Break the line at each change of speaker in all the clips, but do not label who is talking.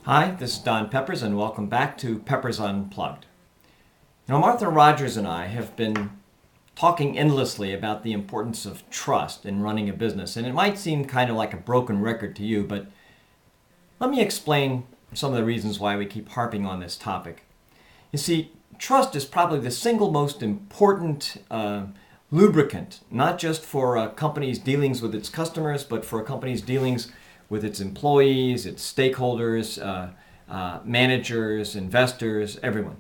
Hi, this is Don Peppers, and welcome back to Peppers Unplugged. Martha Rogers and I have been talking endlessly about the importance of trust in running a business, and it might seem kind of like a broken record to you, but let me explain some of the reasons why we keep harping on this topic. You see, trust is probably the single most important lubricant, not just for a company's dealings with its customers, but for a company's dealings with its employees, its stakeholders, managers, investors, everyone.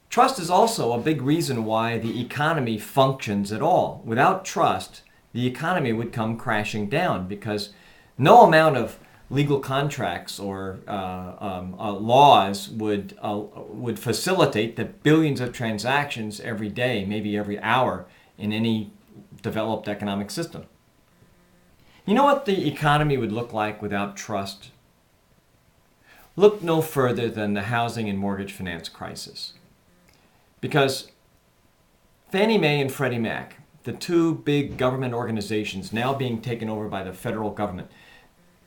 Trust is also a big reason why the economy functions at all. Without trust, the economy would come crashing down because no amount of legal contracts or laws would facilitate the billions of transactions every day, maybe every hour, in any developed economic system. You know what the economy would look like without trust? Look no further than the housing and mortgage finance crisis. Because Fannie Mae and Freddie Mac, the two big government organizations now being taken over by the federal government,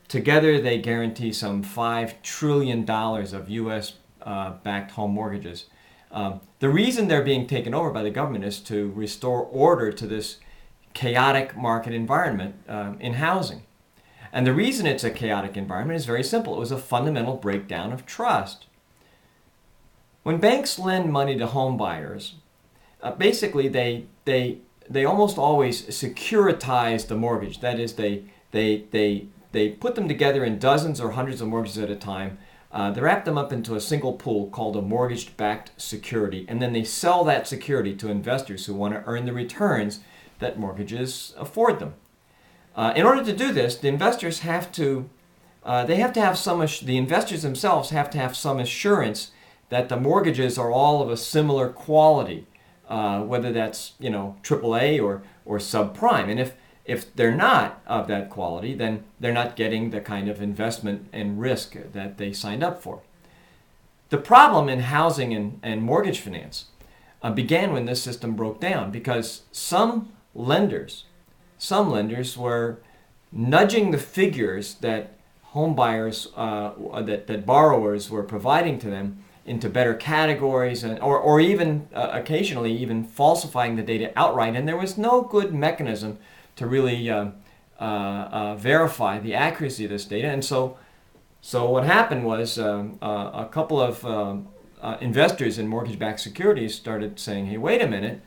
together they guarantee some $5 trillion of U.S. backed home mortgages. The reason they're being taken over by the government is to restore order to this chaotic market environment in housing. And the reason it's a chaotic environment is very simple. It was a fundamental breakdown of trust. When banks lend money to home buyers, basically they almost always securitize the mortgage. That is, they put them together in dozens or hundreds of mortgages at a time. They wrap them up into a single pool called a mortgage-backed security, and then they sell that security to investors who want to earn the returns that mortgages afford them. In order to do this, the investors have to have the investors themselves have to have some assurance that the mortgages are all of a similar quality, whether that's AAA or subprime. And if they're not of that quality, then they're not getting the kind of investment and risk that they signed up for. The problem in housing and mortgage finance began when this system broke down because some lenders were nudging the figures that home buyers, that borrowers were providing to them into better categories, or even occasionally even falsifying the data outright. And there was no good mechanism to really verify the accuracy of this data. And so what happened was a couple of investors in mortgage-backed securities started saying, hey, wait a minute,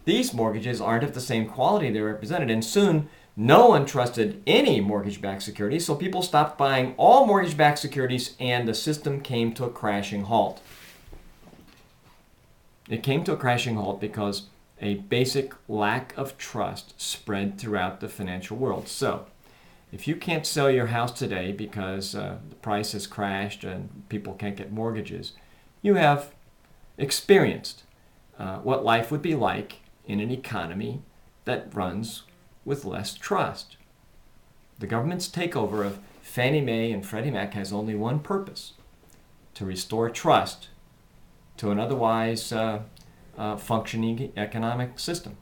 these mortgages aren't of the same quality they represented. And soon, no one trusted any mortgage-backed securities, so people stopped buying all mortgage-backed securities, and the system came to a crashing halt. It came to a crashing halt because a basic lack of trust spread throughout the financial world. So, if you can't sell your house today because the price has crashed and people can't get mortgages, you have experienced what life would be like in an economy that runs with less trust. The government's takeover of Fannie Mae and Freddie Mac has only one purpose: to restore trust to an otherwise functioning economic system.